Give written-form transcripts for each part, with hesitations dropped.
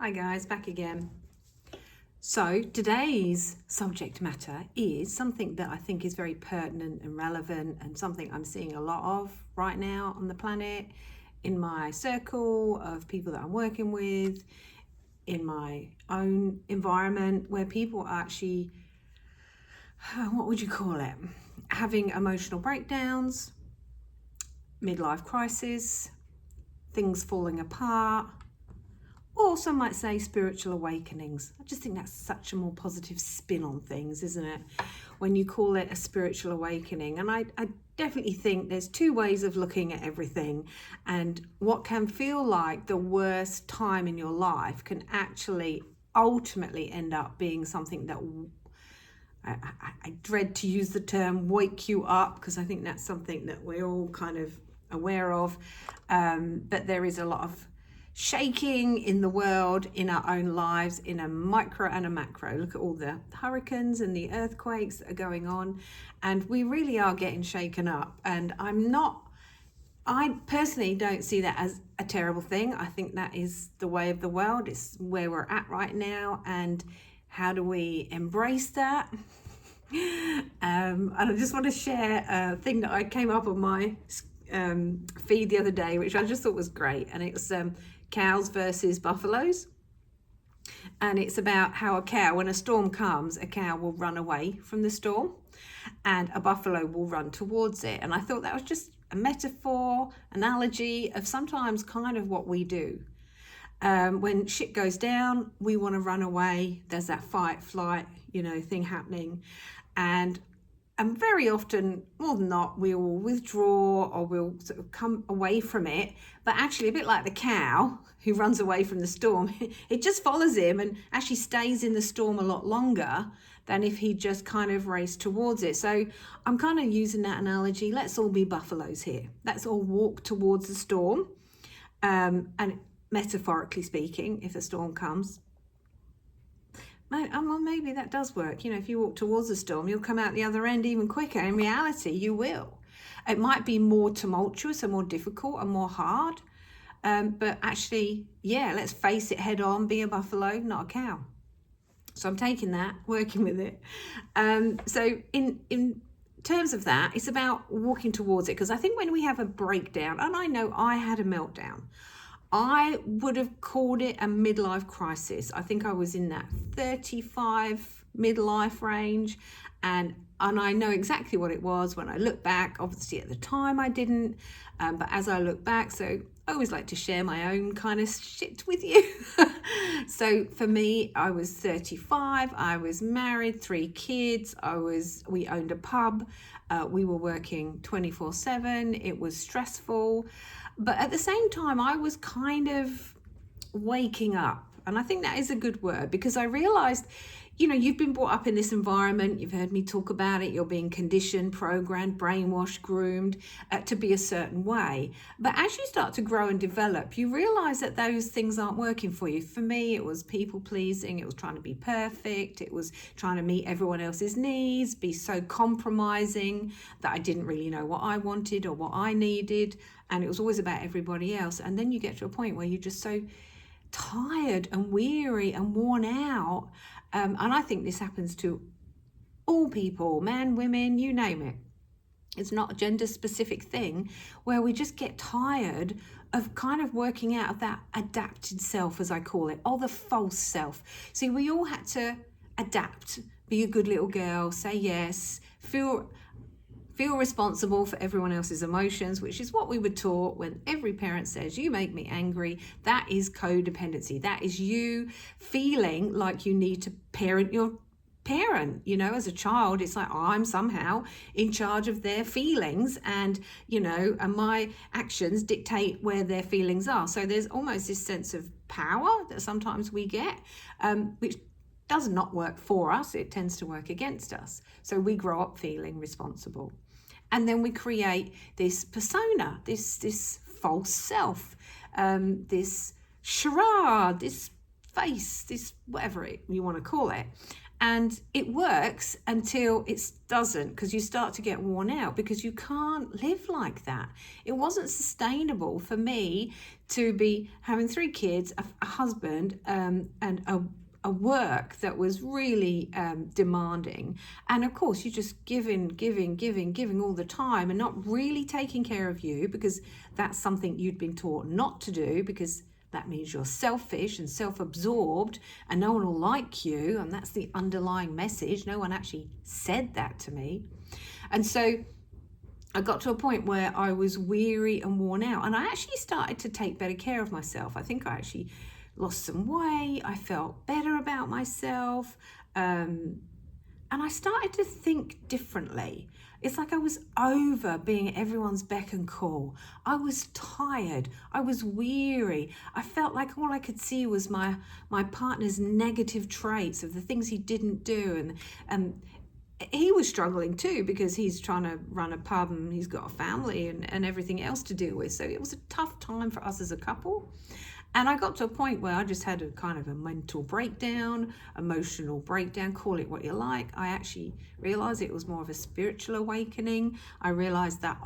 Hi guys, back again. So today's subject matter is something that I think is very pertinent and relevant, and something I'm seeing a lot of right now on the planet, in my circle of people that I'm working with, in my own environment, where people are actually, what would you call it, having emotional breakdowns, midlife crisis, things falling apart, or some might say spiritual awakenings. I just think that's such a more positive spin on things, isn't it? When you call it a spiritual awakening. And I definitely think there's two ways of looking at everything. And what can feel like the worst time in your life can actually ultimately end up being something that I dread to use the term wake you up, because I think that's something that we're all kind of aware of. But there is a lot of shaking in the world, in our own lives, in a micro and a macro. Look at all the hurricanes and the earthquakes that are going on, and we really are getting shaken up. And I personally don't see that as a terrible thing. I think that is the way of the world. It's where we're at right now, and how do we embrace that? And I just want to share a thing that I came up on my feed the other day, which I just thought was great. And it's cows versus buffaloes. And it's about how a cow, when a storm comes, a cow will run away from the storm and a buffalo will run towards it. And I thought that was just a metaphor, analogy of sometimes kind of what we do. When shit goes down, we want to run away. There's that fight, flight, thing happening. And very often, more than not, we will withdraw or we'll sort of come away from it. But actually, a bit like the cow who runs away from the storm, it just follows him and actually stays in the storm a lot longer than if he just kind of raced towards it. So I'm kind of using that analogy. Let's all be buffaloes here. Let's all walk towards the storm. And metaphorically speaking, if a storm comes, well, maybe that does work. If you walk towards the storm, you'll come out the other end even quicker. In reality, you will. It might be more tumultuous and more difficult and more hard. But actually, let's face it head on, be a buffalo, not a cow. So I'm taking that, working with it. So in terms of that, it's about walking towards it. Because I think when we have a breakdown, and I know I had a meltdown, I would have called it a midlife crisis. I think I was in that 35 midlife range, and I know exactly what it was when I look back. Obviously at the time I didn't, but as I look back, so I always like to share my own kind of shit with you. So for me, I was 35, I was married, 3 kids, we owned a pub, we were working 24/7, it was stressful. But at the same time, I was kind of waking up. And I think that is a good word, because I realized, you've been brought up in this environment. You've heard me talk about it. You're being conditioned, programmed, brainwashed, groomed to be a certain way. But as you start to grow and develop, you realize that those things aren't working for you. For me, it was people pleasing. It was trying to be perfect. It was trying to meet everyone else's needs, be so compromising that I didn't really know what I wanted or what I needed. And it was always about everybody else. And then you get to a point where you're just so tired and weary and worn out. And I think this happens to all people, men, women, you name it. It's not a gender specific thing, where we just get tired of kind of working out of that adapted self, as I call it, or the false self. See, we all had to adapt, be a good little girl, say yes, feel responsible for everyone else's emotions, which is what we were taught when every parent says, you make me angry. That is codependency. That is you feeling like you need to parent your parent. As a child, it's like, I'm somehow in charge of their feelings, and and my actions dictate where their feelings are. So there's almost this sense of power that sometimes we get, which does not work for us. It tends to work against us. So we grow up feeling responsible. And then we create this persona, this false self, this charade, this face, this whatever you want to call it. And it works until it doesn't, because you start to get worn out, because you can't live like that. It wasn't sustainable for me to be having 3 kids, a husband, and a work that was really demanding. And of course, you're just giving all the time and not really taking care of you, because that's something you'd been taught not to do, because that means you're selfish and self-absorbed and no one will like you. And that's the underlying message. No one actually said that to me. And so I got to a point where I was weary and worn out. And I actually started to take better care of myself. I think I actually lost some weight. I felt better about myself. And I started to think differently. It's like I was over being at everyone's beck and call. I was tired. I was weary. I felt like all I could see was my partner's negative traits of the things he didn't do. And he was struggling too, because he's trying to run a pub and he's got a family and everything else to deal with. So it was a tough time for us as a couple. And I got to a point where I just had a kind of a mental breakdown, emotional breakdown, call it what you like. I actually realized it was more of a spiritual awakening. I realized that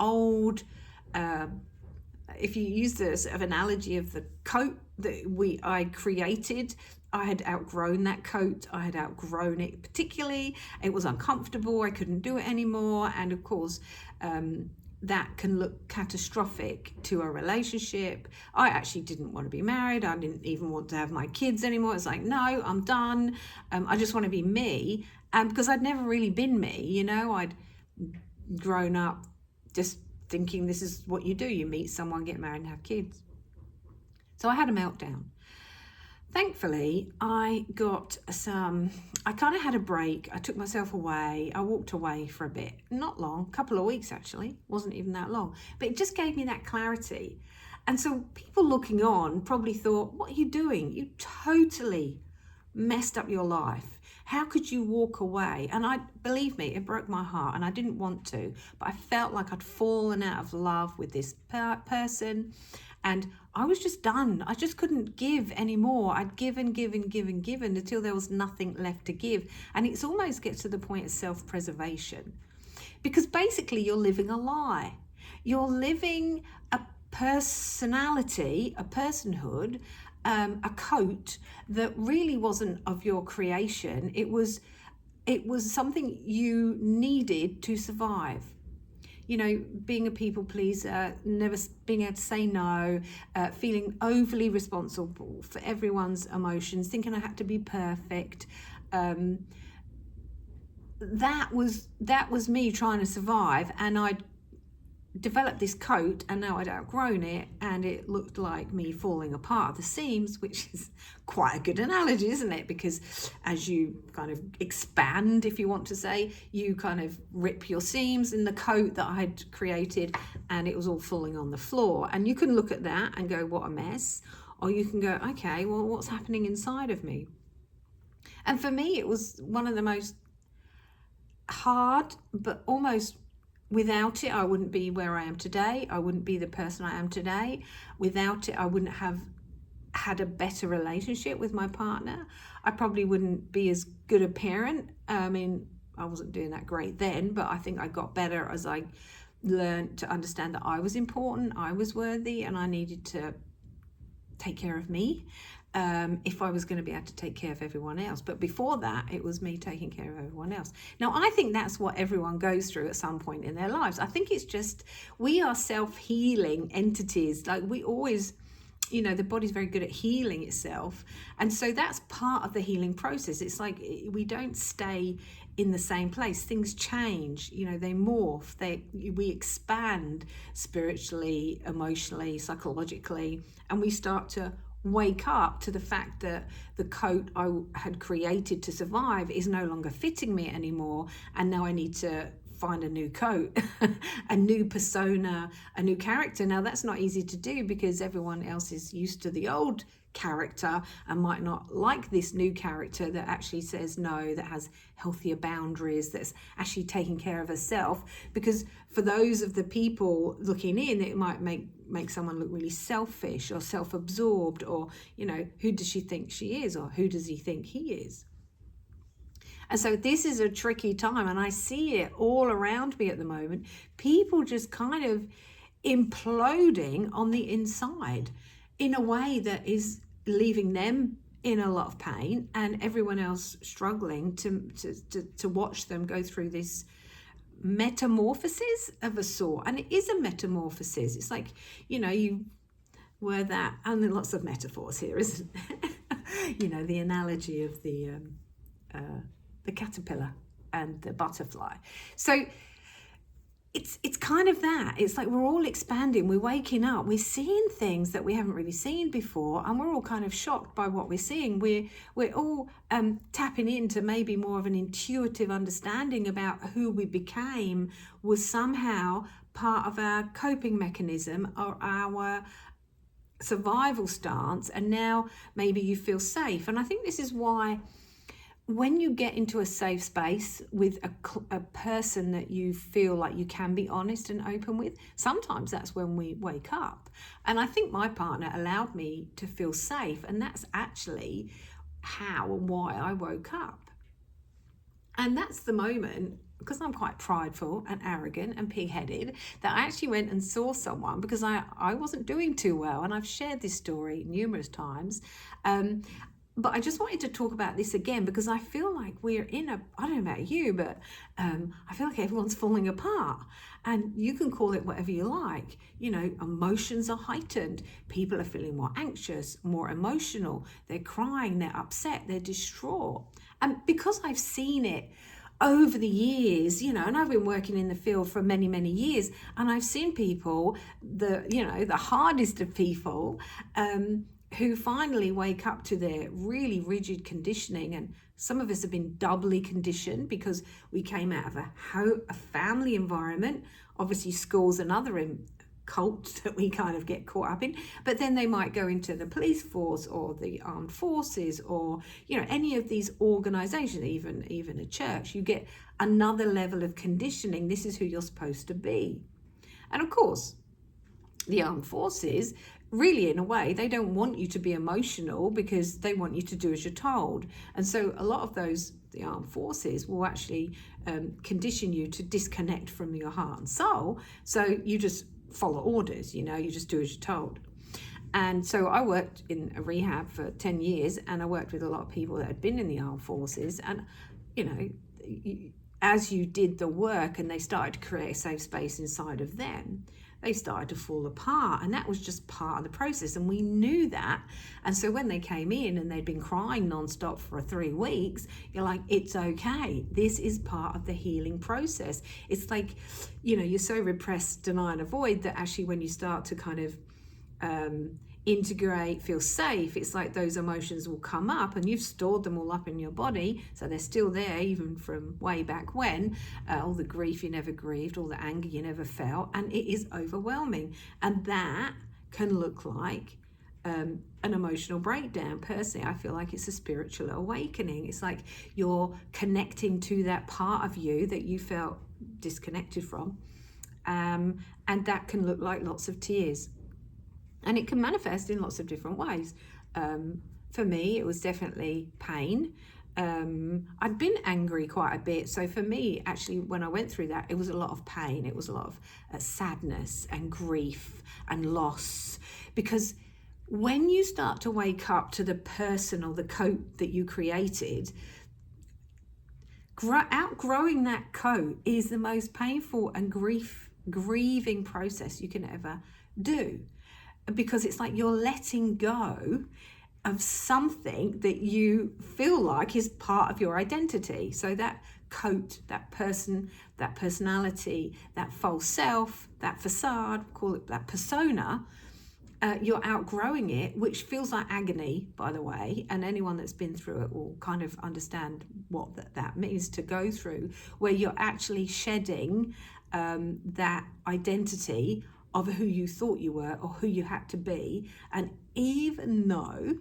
if you use the sort of analogy of the coat that I created, I had outgrown that coat. I had outgrown it particularly. It was uncomfortable. I couldn't do it anymore. And of course, that can look catastrophic to a relationship. I actually didn't want to be married. I didn't even want to have my kids anymore. It's like, no, I'm done. I just want to be me. Because I'd never really been me, I'd grown up just thinking this is what you do. You meet someone, get married and have kids. So I had a meltdown. Thankfully, I kind of had a break. I took myself away. I walked away for a bit. Not long, a couple of weeks actually. Wasn't even that long. But it just gave me that clarity. And so people looking on probably thought, what are you doing? You totally messed up your life. How could you walk away? And believe me, it broke my heart and I didn't want to. But I felt like I'd fallen out of love with this person. And I was just done. I just couldn't give anymore. I'd given until there was nothing left to give. And it almost gets to the point of self-preservation. Because basically you're living a lie. You're living a personality, a personhood, a coat that really wasn't of your creation. It was something you needed to survive. Being a people pleaser, never being able to say no, feeling overly responsible for everyone's emotions, thinking I had to be perfect. That was me trying to survive, and I'd developed this coat and now I'd outgrown it, and it looked like me falling apart at the seams, which is quite a good analogy, isn't it? Because as you kind of expand, if you want to say, you kind of rip your seams in the coat that I had created, and it was all falling on the floor. And you can look at that and go, what a mess. Or you can go, okay, well, what's happening inside of me? And for me, it was one of the most hard, but almost without it, I wouldn't be where I am today. I wouldn't be the person I am today. Without it, I wouldn't have had a better relationship with my partner. I probably wouldn't be as good a parent. I mean, I wasn't doing that great then, but I think I got better as I learned to understand that I was important, I was worthy, and I needed to take care of me if I was going to be able to take care of everyone else. But before that, it was me taking care of everyone else. Now, I think that's what everyone goes through at some point in their lives. I think it's just, we are self-healing entities. Like we always, the body's very good at healing itself. And so that's part of the healing process. It's like we don't stay in the same place. Things change, they morph, we expand spiritually, emotionally, psychologically, and we start to wake up to the fact that the coat I had created to survive is no longer fitting me anymore, and now I need to find a new coat, a new persona, a new character. Now that's not easy to do because everyone else is used to the old character and might not like this new character that actually says no, that has healthier boundaries, that's actually taking care of herself. Because for those of the people looking in, it might make someone look really selfish or self-absorbed, or who does she think she is, or who does he think he is? And so this is a tricky time, and I see it all around me at the moment. People just kind of imploding on the inside in a way that is leaving them in a lot of pain, and everyone else struggling to watch them go through this metamorphosis of a sort. And it is a metamorphosis. It's like, you were that, and there are lots of metaphors here, isn't there? The analogy of the caterpillar and the butterfly. So it's kind of that. It's like we're all expanding, we're waking up, we're seeing things that we haven't really seen before, and we're all kind of shocked by what we're seeing. We're all tapping into maybe more of an intuitive understanding about who we became was somehow part of our coping mechanism or our survival stance, and now maybe you feel safe. And I think this is why when you get into a safe space with a person that you feel like you can be honest and open with, sometimes that's when we wake up. And I think my partner allowed me to feel safe, and that's actually how and why I woke up. And that's the moment, because I'm quite prideful and arrogant and pig-headed, that I actually went and saw someone because I wasn't doing too well. And I've shared this story numerous times. But I just wanted to talk about this again because I feel like we're in I don't know about you, but I feel like everyone's falling apart. And you can call it whatever you like. Emotions are heightened. People are feeling more anxious, more emotional. They're crying, they're upset, they're distraught. And because I've seen it over the years, and I've been working in the field for many, many years, and I've seen people, the hardest of people, who finally wake up to their really rigid conditioning. And some of us have been doubly conditioned because we came out of a family environment. Obviously, school's another cult that we kind of get caught up in, but then they might go into the police force or the armed forces or any of these organizations, even a church. You get another level of conditioning. This is who you're supposed to be. And of course, the armed forces, really, in a way, they don't want you to be emotional because they want you to do as you're told. And so a lot of the armed forces will actually condition you to disconnect from your heart and soul. So you just follow orders, you just do as you're told. And so I worked in a rehab for 10 years, and I worked with a lot of people that had been in the armed forces. And, as you did the work and they started to create a safe space inside of them, they started to fall apart, and that was just part of the process, and we knew that. And so when they came in and they'd been crying nonstop for 3 weeks, you're like, it's okay, this is part of the healing process. It's like, you're so repressed, deny and avoid, that actually when you start to kind of integrate, feel safe, it's like those emotions will come up, and you've stored them all up in your body, so they're still there even from way back when, all the grief you never grieved, all the anger you never felt, and it is overwhelming. And that can look like an emotional breakdown. Personally, I feel like it's a spiritual awakening. It's like you're connecting to that part of you that you felt disconnected from, and that can look like lots of tears. And it can manifest in lots of different ways. For me, it was definitely pain. I'd been angry quite a bit. So for me, actually, when I went through that, it was a lot of pain. It was a lot of sadness and grief and loss. Because when you start to wake up to the person or the coat that you created, outgrowing that coat is the most painful and grieving process you can ever do. Because it's like you're letting go of something that you feel like is part of your identity. So that coat, that person, that personality, that false self, that facade, call it that persona, you're outgrowing it, which feels like agony, by the way. And anyone that's been through it will kind of understand what that means to go through, where you're actually shedding that identity of who you thought you were or who you had to be. And even though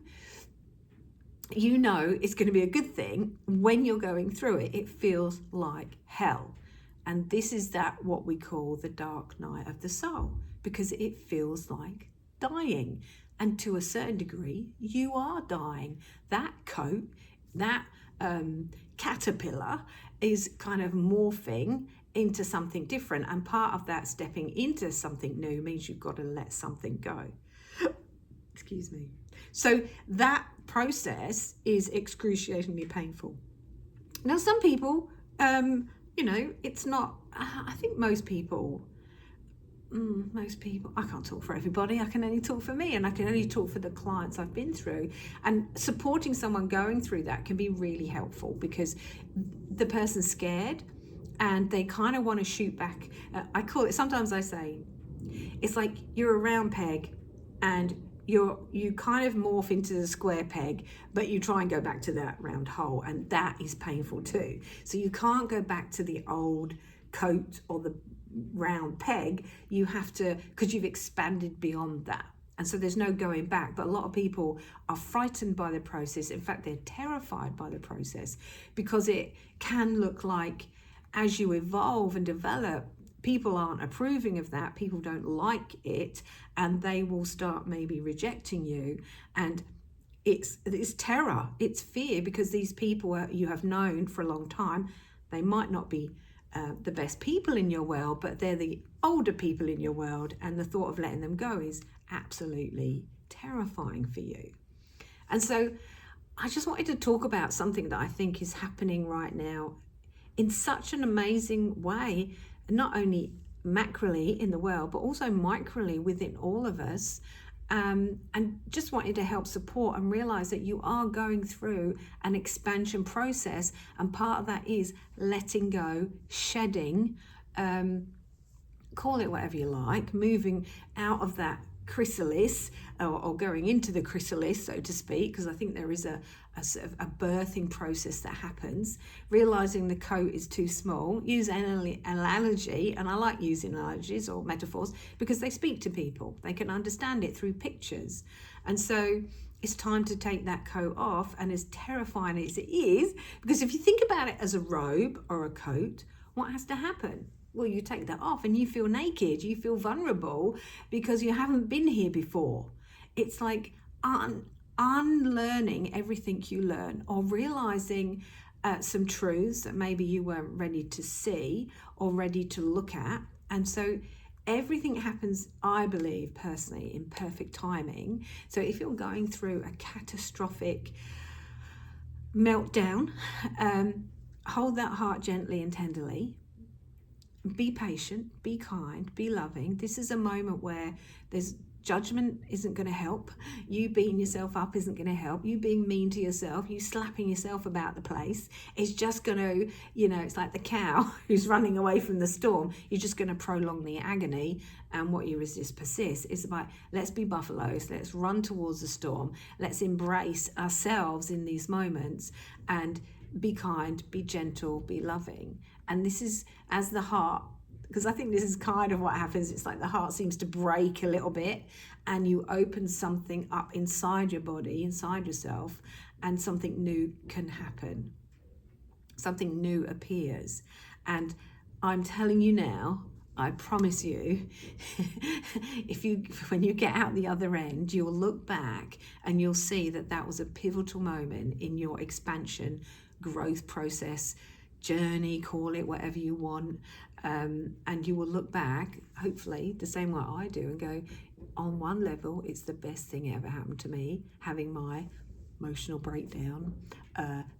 it's going to be a good thing, when you're going through it, it feels like hell. And this is what we call the dark night of the soul, because it feels like dying. And to a certain degree, you are dying. That coat that caterpillar is kind of morphing into something different, and part of that stepping into something new means you've got to let something go. Excuse me. So that process is excruciatingly painful. Now, some people, it's not, I think most people, I can't talk for everybody, I can only talk for me, and I can only talk for the clients I've been through. And supporting someone going through that can be really helpful, because the person's scared and they kind of want to shoot back. Sometimes I say, it's like you're a round peg and you kind of morph into the square peg, but you try and go back to that round hole, and that is painful too. So you can't go back to the old coat or the round peg. You have to, because you've expanded beyond that, and so there's no going back. But a lot of people are frightened by the process. In fact, they're terrified by the process, because it can look like, as you evolve and develop, people aren't approving of that, people don't like it, and they will start maybe rejecting you. And it's terror, it's fear, because these people you have known for a long time, they might not be the best people in your world, but they're the older people in your world, and the thought of letting them go is absolutely terrifying for you. And so I just wanted to talk about something that I think is happening right now in such an amazing way, not only macroly in the world, but also microly within all of us. And just wanted to help support and realize that you are going through an expansion process, and part of that is letting go, shedding, call it whatever you like, moving out of that chrysalis, or going into the chrysalis, so to speak, because I think there is a sort of a birthing process that happens, realizing the coat is too small. Use an analogy, and I like using analogies or metaphors because they speak to people, they can understand it through pictures. And so it's time to take that coat off, and as terrifying as it is, because if you think about it as a robe or a coat, what has to happen? Well, you take that off and you feel naked, you feel vulnerable, because you haven't been here before. It's like unlearning everything you learn, or realizing some truths that maybe you weren't ready to see or ready to look at. And so everything happens, I believe personally, in perfect timing. So if you're going through a catastrophic meltdown, hold that heart gently and tenderly. Be patient, be kind, be loving. This is a moment where there's judgment isn't going to help. You beating yourself up isn't going to help. You being mean to yourself, you slapping yourself about the place, is just going to, it's like the cow who's running away from the storm. You're just going to prolong the agony, and what you resist persists. It's about, let's be buffaloes, let's run towards the storm, let's embrace ourselves in these moments, and be kind, be gentle, be loving. And this is as the heart, because I think this is kind of what happens. It's like the heart seems to break a little bit, and you open something up inside your body, inside yourself, and something new can happen. Something new appears. And I'm telling you now, I promise you, when you get out the other end, you'll look back and you'll see that that was a pivotal moment in your expansion, growth process, journey, call it whatever you want, and you will look back, hopefully the same way I do, and go, on one level, it's the best thing ever happened to me, having my emotional breakdown,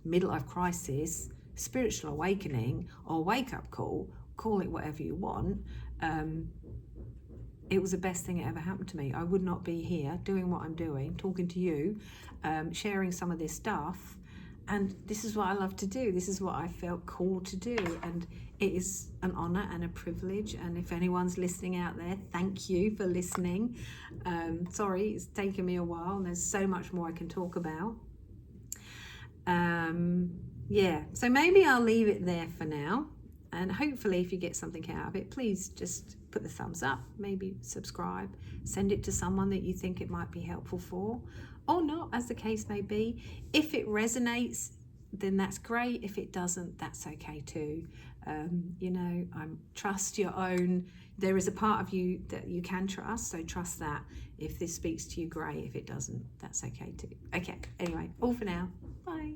midlife crisis, spiritual awakening, or wake-up call it whatever you want. It was the best thing that ever happened to me. I would not be here doing what I'm doing, talking to you, sharing some of this stuff. And this is what I love to do. This is what I felt called to do. And it is an honor and a privilege. And if anyone's listening out there, thank you for listening. Sorry, it's taken me a while, and there's so much more I can talk about. So maybe I'll leave it there for now. And hopefully if you get something out of it, please just put the thumbs up, maybe subscribe, send it to someone that you think it might be helpful for, or not, as the case may be. If it resonates, then that's great. If it doesn't, that's okay too. Trust your own. There is a part of you that you can trust, so trust that. If this speaks to you, great. If it doesn't, that's okay too. Okay, anyway, all for now. Bye.